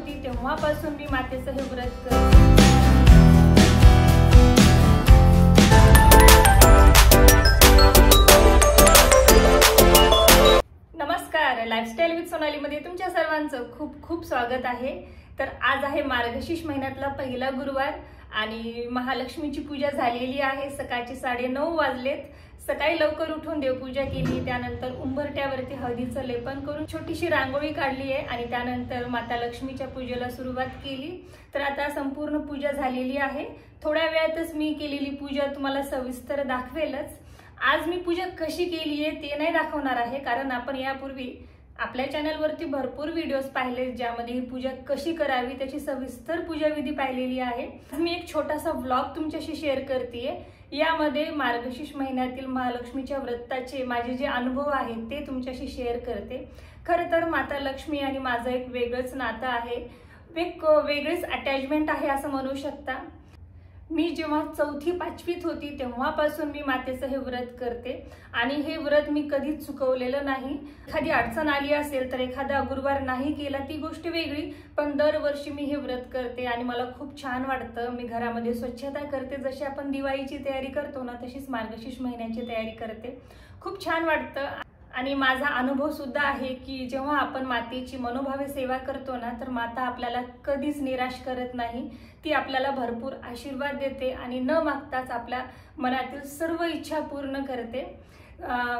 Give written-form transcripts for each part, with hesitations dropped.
होती तेव्हापासून मी मातेचं हे व्रत करते। नमस्कार, लाईफस्टाईल विथ सोनाली मध्ये तुमच्या सर्वांचं खूप खूप स्वागत आहे। तर आज आहे मार्गशीर्ष महिन्यातला पहिला गुरुवार आणि महालक्ष्मीची पूजा झालेली आहे। सकाळचे 9:30 वाजलेत। सकाळी लवकर उठून देवपूजा केली, त्यानंतर उंबरट्यावरती हळदीचं लेपन करून छोटीशी रांगोळी काढली आहे आणि त्यानंतर माता लक्ष्मीच्या पूजेला सुरुवात केली। तर आता संपूर्ण पूजा झालेली आहे। थोड्या वेळातच मी केलेली पूजा तुम्हाला सविस्तर दाखवेलच। आज मी पूजा कशी केली आहे ते नाही दाखवणार आहे, कारण आपण यापूर्वी आपल्या चॅनलवरती भरपूर व्हिडिओज पाहिले ज्यामध्ये ही पूजा कशी करावी त्याची सविस्तर पूजा विधी पाहिलेली आहे। मी एक छोटासा व्लॉग तुमच्याशी शेअर करतेय। यामध्ये मार्गशीर्ष महिन्यातील महालक्ष्मीच्या व्रताचे माझे जे अनुभव आहेत ते तुमच्याशी शेअर करते। खरं तर माता लक्ष्मी आणि माझं एक वेगळंच नातं आहे, एक वेगळीच अटॅचमेंट आहे असं म्हणू शकता। मी जेव्हा 4थी-5वीत होती तेव्हापासून मी मातेचं हे व्रत करते आणि हे व्रत मी कधीच चुकवलेलं नाही। एखादी अडचण आली असेल तर एखादा गुरुवार नाही केला ती गोष्ट वेगळी, पण दरवर्षी मी हे व्रत करते आणि मला खूप छान वाटतं। मी घरामध्ये स्वच्छता करते, जशी आपण दिवाळीची तयारी करतो ना तशीच मार्गशीर्ष महिन्याची तयारी करते। खूप छान वाटतं आणि माझा अनुभव सुद्धा आहे की जेव्हा आपण मातेची मनोभावे सेवा करतो ना तर माता आपल्याला कधीच निराश करत नाही। ती आपल्याला भरपूर आशीर्वाद देते आणि न मागताच आपल्या मनातील सर्व इच्छा पूर्ण करते।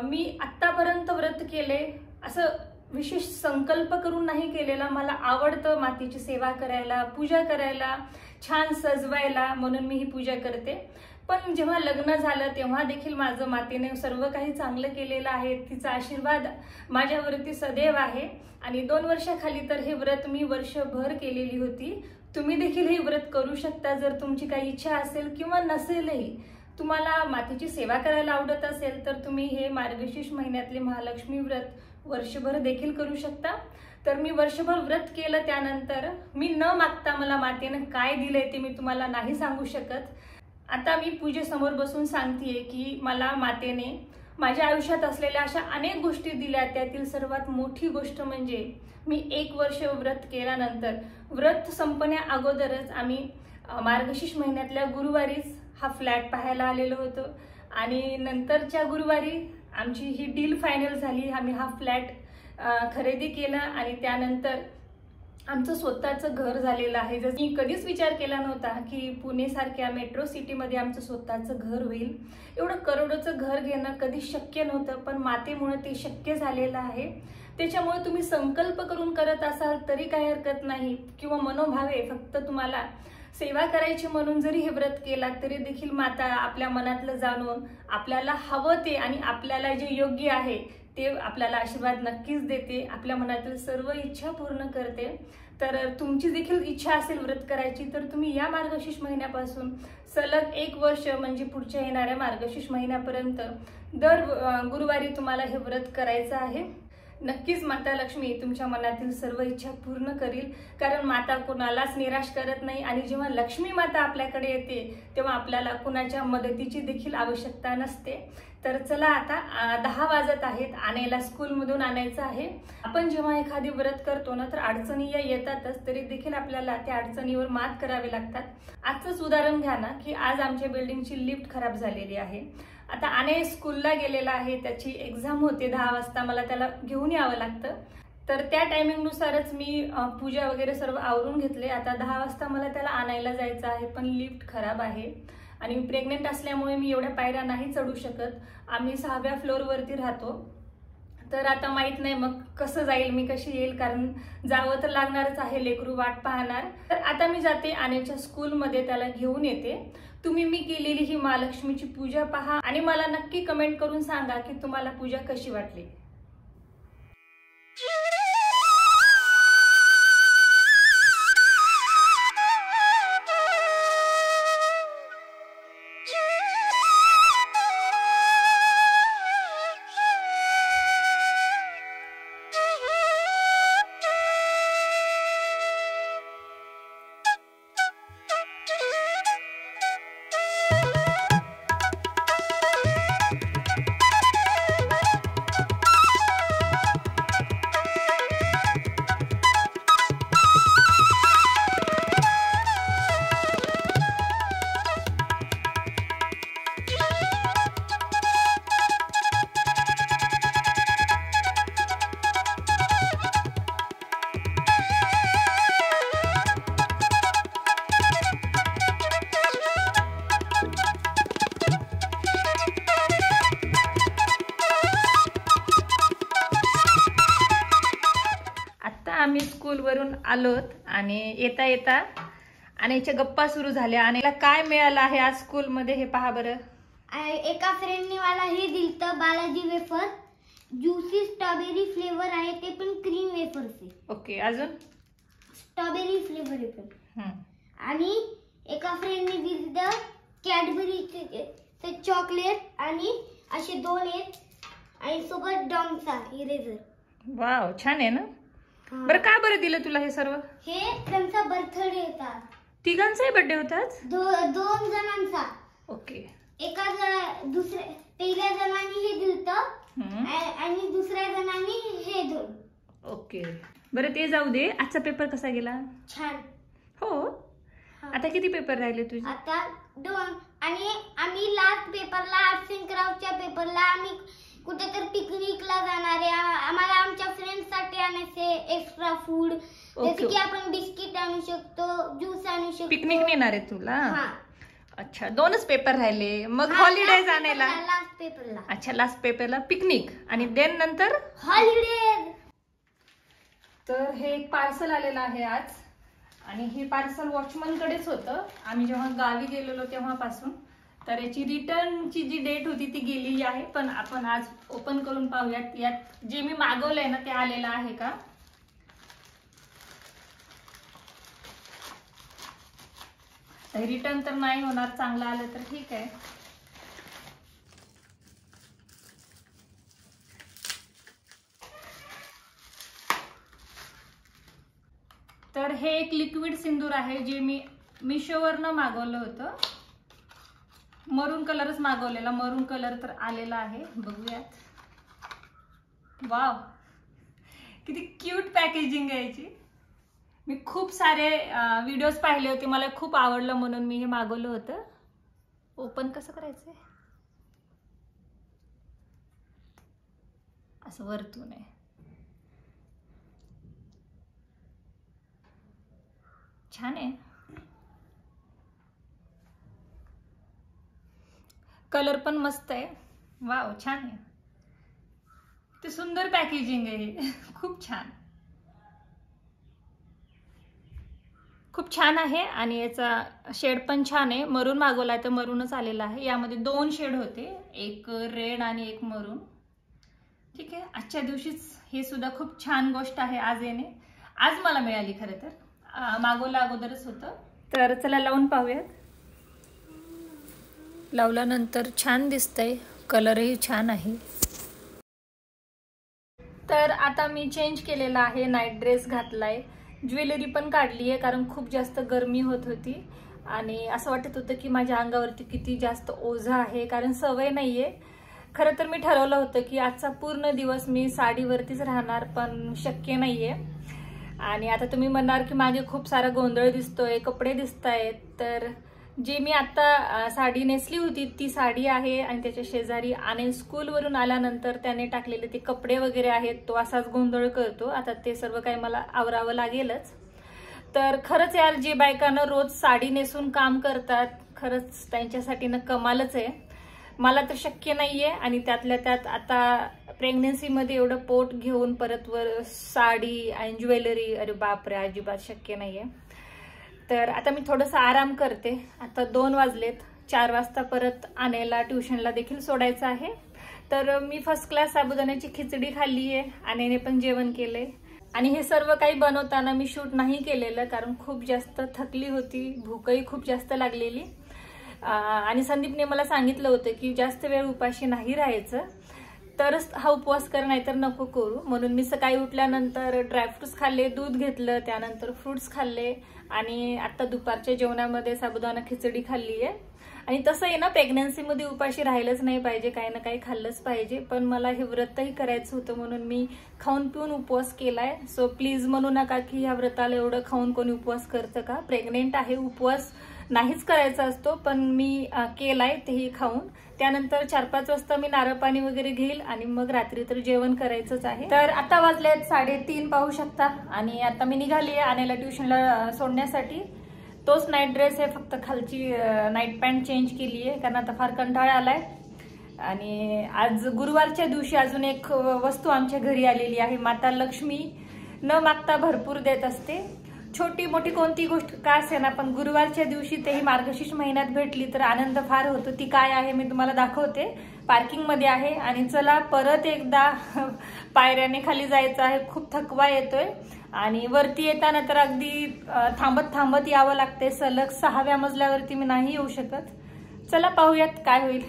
मी आत्तापर्यंत व्रत केले असं विशेष संकल्प करून नाही केलेला। मला आवडतं मातेची सेवा करायला, पूजा करायला, छान सजवायला, म्हणून मी ही पूजा करते। पण जेव्हा लग्न झालं तेव्हा देखील माझं मातेने सर्व काही चांगलं केलेलं आहे। तिचा आशीर्वाद माझ्यावरती सदैव आहे आणि 2 वर्षाखाली तर हे व्रत मी वर्षभर केलेली होती। तुम्ही देखील हे व्रत करू शकता जर तुमची काही इच्छा असेल किंवा नसेलही। तुम्हाला मातेची सेवा करायला आवडत असेल तर तुम्ही हे मार्गशीर्ष महिन्यातले महालक्ष्मी व्रत वर्षभर देखील करू शकता। तर मी वर्षभर व्रत केलं, त्यानंतर मी न मागता मला मातेने काय दिलंय ते मी तुम्हाला नाही सांगू शकत। आता मी पूजेसमोर बसून सांगतेय की मला मातेने माझ्या आयुष्यात असलेल्या अशा अनेक गोष्टी दिल्या। त्यातील सर्वात मोठी गोष्ट म्हणजे मी 1 वर्ष व्रत केल्यानंतर व्रत संपण्या अगोदरच आम्ही मार्गशीर्ष महिन्यातल्या गुरुवारीच हा फ्लॅट पाहायला आलेलो होतो आणि नंतरच्या गुरुवारी आमची ही डील फायनल झाली। आम्ही हा फ्लॅट खरेदी केला आणि त्यानंतर आमचं स्वतःचं घर झालेलं आहे। जसं मी कधीच विचार केला नव्हता की पुणे सारख्या मेट्रो सिटीमध्ये आमचं स्वतःचं घर होईल। एवढं करोडोचं घर घेणं कधी शक्य नव्हतं, पण मातेमुळे ते शक्य झालेलं आहे। त्याच्यामुळे तुम्ही संकल्प करून करत असाल तरी काही हरकत नाही, किंवा मनोभावे फक्त तुम्हाला सेवा करायची म्हणून जरी हे व्रत केला तरी देखील माता आपल्या मनातलं जाणून आपल्याला हवं ते आणि आपल्याला जे योग्य आहे ते आपल्याला आशीर्वाद नक्कीच देते, आपल्या मनातील सर्व इच्छा पूर्ण करते। तर तुमची देखील इच्छा असेल व्रत करायची तर तुम्ही या मार्गशीर्ष महिन्यापासून सलग 1 वर्ष म्हणजे पुढच्या येणाऱ्या मार्गशीर्ष महिन्यापर्यंत दर गुरुवारी तुम्हाला हे व्रत करायचं आहे। नक्कीच माता लक्ष्मी तुमच्या मनातील सर्व इच्छा पूर्ण करील, कारण माता कोणालाच निराश करत नाही आणि जेव्हा लक्ष्मी माता आपल्याकडे येते तेव्हा आपल्याला कुणाच्या मदतीची देखील आवश्यकता नसते। तर चला आता 10 वाजत आहेत, आणायला स्कूलमधून आणायचं आहे। आपण जेव्हा एखादी व्रत करतो ना तर अडचणी या येतातच, तरी देखील आपल्याला त्या अडचणीवर मात करावे लागतात। आजचंच उदाहरण घ्या ना की आज आमच्या बिल्डिंगची लिफ्ट खराब झालेली आहे। आता आने स्कूलला गेलेला आहे, त्याची एक्झाम होते 10 वाजता, मला त्याला घेऊन यावं लागतं। तर त्या टायमिंगनुसारच मी पूजा वगैरे सर्व आवरून घेतले। आता 10 वाजता मला त्याला आणायला जायचं आहे, पण लिफ्ट खराब आहे आणि मी प्रेग्नेंट असल्यामुळे मी एवढ्या पायऱ्या नाही चढू शकत। आम्ही 6व्या फ्लोअरवरती राहतो, तर आता माहित नाही मग कसं जाईल, मी कशी येईल, कारण जावं तर लागणारच आहे, लेकरू वाट पाहणार। तर आता मी जाते आनेच्या स्कूलमध्ये, त्याला घेऊन येते। तुम्ही मी केलेली ही महालक्ष्मीची पूजा पहा आणि मला नक्की कमेंट करून सांगा की तुम्हाला पूजा कशी वाटली। आम्ही स्कूलवरून आलोत आणि येता येता आनेच्या गप्पा सुरू झाल्या. आनेला काय मिळालं आहे आज स्कूलमध्ये हे पहा बरं. एका फ्रेंडने मला हे दिलतं Balaji wafer, juicy strawberry flavour आहे, ते पण क्रीम वेफर्स आहे. ओके, अजून स्ट्रॉबेरी फ्लेवर आहे पण. आणि एका फ्रेंडने दिलं कॅडबरीचे चॉकलेट आणि असे 2 आहेत आणि सोबत डॉमचा इरेजर. वाव, छान आहे ना. बरं का बरं दिलं तुला हे सर्व? हे त्यांचा बर्थडे होता. तिघांचाही बर्थडे होताच? 2 जणांचा. ओके. पहिल्या जणांनी हे दिलतं आणि दुसऱ्या जणांनी हे 2. ओके, बरं ते जाऊ दे. आजचा पेपर कसा गेला? छान. हो. आता किती पेपर राहिले तुझे? आता 2. आणि आम्ही लास्ट पेपरला आर्ट्स अँड क्राफ्टच्या पेपरला आम्ही कुठेतरी पिकनिकला जाणार आहे. आम्हाला आमच्या फ्रेंड्ससाठी आणायचे एक्स्ट्रा फूड, जसे की आपण बिस्किट आणू शकतो, ज्यूस आणू शकतो. पिकनिक नेणार आहे तुला? अच्छा, 2च पेपर राहिले. मग हॉलिडेज आणायला? लास्ट पेपरला. अच्छा, लास्ट पेपरला पिकनिक आणि देन नंतर हॉलिडेज. तर हे एक पार्सल आलेलं आहे आज आणि हे पार्सल वॉचमन कडेच होतं. आम्ही जेव्हा गावी गेलेलो तेव्हापासून. तर याची रिटर्नची जी डेट होती ती गेलेली आहे, पण आपण आज ओपन करून पाहूयात यात जे मी मागवलंय ना ते आलेलं आहे का. रिटर्न तर नाही होणार, चांगलं आलं तर ठीक आहे. तर हे एक लिक्विड सिंदूर आहे जे मी मिशोवरनं मागवलं होतं. मरून कलरच मागवलेला, मरून कलर तर आलेला आहे. बघूयात. वाव, किती क्यूट पॅकेजिंग आहे याची. मी खूप सारे व्हिडिओज पाहिले होते, मला खूप आवडलं म्हणून मी हे मागवलं होतं. ओपन कसं करायचंय? असं वरतून आहे. छान आहे. कलर पण मस्त आहे. वाव, छान आहे. ते सुंदर पॅकेजिंग आहे. खूप छान, खूप छान आहे. आणि याचा शेड पण छान आहे. मरून मागवलाय तर मरूनच आलेला आहे. यामध्ये 2 शेड होते, एक रेड आणि एक मरून. ठीक आहे. आजच्या दिवशीच हे सुद्धा खूप छान गोष्ट आहे आज येणे. आज मला मिळाली, खरं तर मागवलं अगोदरच होतं. तर चला लावून पाहूयात. लावल्यानंतर छान दिसतंय, कलरही छान आहे. तर आता मी चेंज केलेला आहे, नाईट ड्रेस घातलाय, ज्वेलरी पण काढली आहे कारण खूप जास्त गरमी होत होती आणि असं वाटत होतं की माझ्या अंगावरती किती जास्त ओझं आहे, कारण सवय नाहीये. खरं तर मी ठरवलं होतं की आजचा पूर्ण दिवस मी साडीवरतीच राहणार, पण शक्य नाहीये. आणि आता तुम्ही म्हणणार की मागे खूप सारा गोंधळ दिसतोय, कपडे दिसतायत. तर जी मी आता साडी नेसली होती ती साडी आहे आणि त्याच्या शेजारी आणि स्कूलवरून आल्यानंतर त्याने टाकलेले ते कपडे वगैरे आहेत. तो असाच गोंधळ करतो. आता ते सर्व काही मला आवरावं लागेलच. तर खरंच यार, जे बायकांना रोज साडी नेसून काम करतात, खरंच त्यांच्यासाठी ना कमालच आहे. मला तर शक्य नाहीये. आणि त्यातल्या त्यात आता प्रेग्नन्सीमध्ये एवढं पोट घेऊन परत वर साडी आणि ज्वेलरी, अरे बापरे, अजिबात शक्य नाहीये. तर आता मी थोडंसं आराम करते. आता 2 वाजलेत. 4 वाजता परत आनेला ट्युशनला देखील सोडायचं आहे. तर मी फर्स्ट क्लास साबुदाण्याची खिचडी खाल्ली आहे, आनेने पण जेवण केलंय. आणि हे सर्व काही बनवताना मी शूट नाही केलेलं कारण खूप जास्त थकली होती, भूकही खूप जास्त लागलेली. आणि संदीपने मला सांगितलं होतं की जास्त वेळ उपाशी नाही राहायचं, तरच हा उपवास कर, नाहीतर नको करू. म्हणून मी सकाळी उठल्यानंतर ड्रायफ्रुट्स खाल्ले, दूध घेतलं, त्यानंतर फ्रुट्स खाल्ले आणि आता दुपारच्या जेवणामध्ये साबुदाणा खिचडी खाल्ली आहे. आणि तसं आहे ना, प्रेग्नन्सीमध्ये उपाशी राहिलंच नाही पाहिजे, काही ना काही खाल्लंच पाहिजे. पण मला हे व्रतही करायचं होतं म्हणून मी खाऊन पिऊन उपवास केलाय. सो प्लीज म्हणू नका की ह्या व्रताला एवढं खाऊन कोणी उपवास करतं का. प्रेग्नेंट आहे, उपवास नाहीच करायचा असतो, पण मी केलाय तेही खाऊन. त्यानंतर 4-5 वाजता मी नारळ पाणी वगैरे घेईल आणि मग रात्री तर जेवण करायचंच आहे. तर आता वाजलेत 3:30 पाहू शकता. आणि आता मी निघाली आहे आनेला ट्युशनला सोडण्यासाठी. तोच नाईट ड्रेस आहे, फक्त खालची नाईट पॅन्ट चेंज केली आहे कारण आता फार कंटाळा आलाय. आणि आज गुरुवारच्या दिवशी अजून एक वस्तू आमच्या घरी आलेली आहे. माता लक्ष्मी न मागता भरपूर देत असते. छोटी मोठी कोणती गोष्ट का असेना, पण गुरुवारच्या दिवशी तेही मार्गशीर्ष महिन्यात भेटली तर आनंद फार होतो. ती काय आहे मी तुम्हाला दाखवते. पार्किंगमध्ये आहे आणि चला परत एकदा पायऱ्याने खाली जायचं आहे. खूप थकवा येतोय आणि वरती येताना तर अगदी थांबत थांबत यावं लागते. सलग 6व्या मजल्यावरती मी नाही येऊ शकत. चला पाहूयात काय होईल.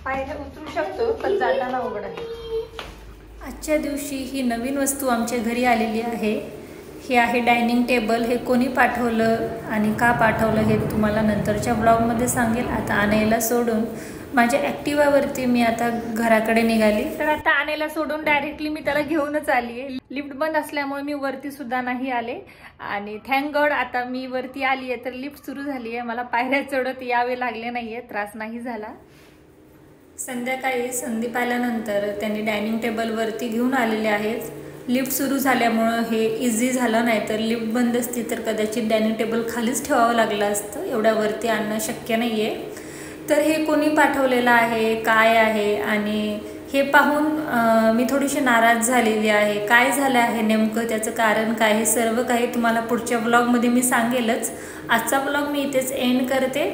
पायऱ्या उतरू शकतो पण जाताना उघड आहे. आजच्या दिवशी ही नवीन वस्तू आमच्या घरी आलेली आहे. हे आहे डायनिंग टेबल. हे कोणी पाठवलं आणि का पाठवलं हे तुम्हाला नंतरच्या ब्लॉगमध्ये सांगेल. आता आणायला सोडून माझ्या ॲक्टिवावरती मी आता घराकडे निघाली. तर आता आणायला सोडून डायरेक्टली मी त्याला घेऊनच आली आहे. लिफ्ट बंद असल्यामुळे मी वरती सुद्धा नाही आले आणि थँक गॉड आता मी वरती आली आहे तर लिफ्ट सुरू झाली आहे. मला पायऱ्या चढत यावे लागले नाहीये, त्रास नाही झाला. संध्याकाळी संदीप आल्यानंतर त्यांनी डायनिंग टेबल वरती घेऊन आलेले आहेत. लिफ्ट सुरू झाल्यामुळं हे इझी झालं, नाही तर लिफ्ट बंद असती तर कदाचित डायनिंग टेबल खालीच ठेवावं लागलं असतं. एवढ्या वरती आणणं शक्य नाही आहे. तर हे कोणी पाठवलेलं आहे, काय आहे आणि हे पाहून मी थोडीशी नाराज झालेली आहे. काय झालं आहे नेमकं, त्याचं कारण काय, हे सर्व काही तुम्हाला पुढच्या ब्लॉगमध्ये मी सांगेलच. आजचा ब्लॉग मी इथेच एंड करते.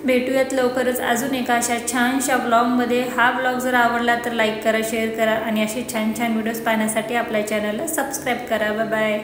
भेटूयात लवकरच अजून एका अशा छानशा ब्लॉगमध्ये. हा ब्लॉग जर आवडला तर लाईक करा, शेअर करा आणि असे छान छान व्हिडिओज पाहण्यासाठी आपल्या चॅनलला सबस्क्राईब करा. Bye bye.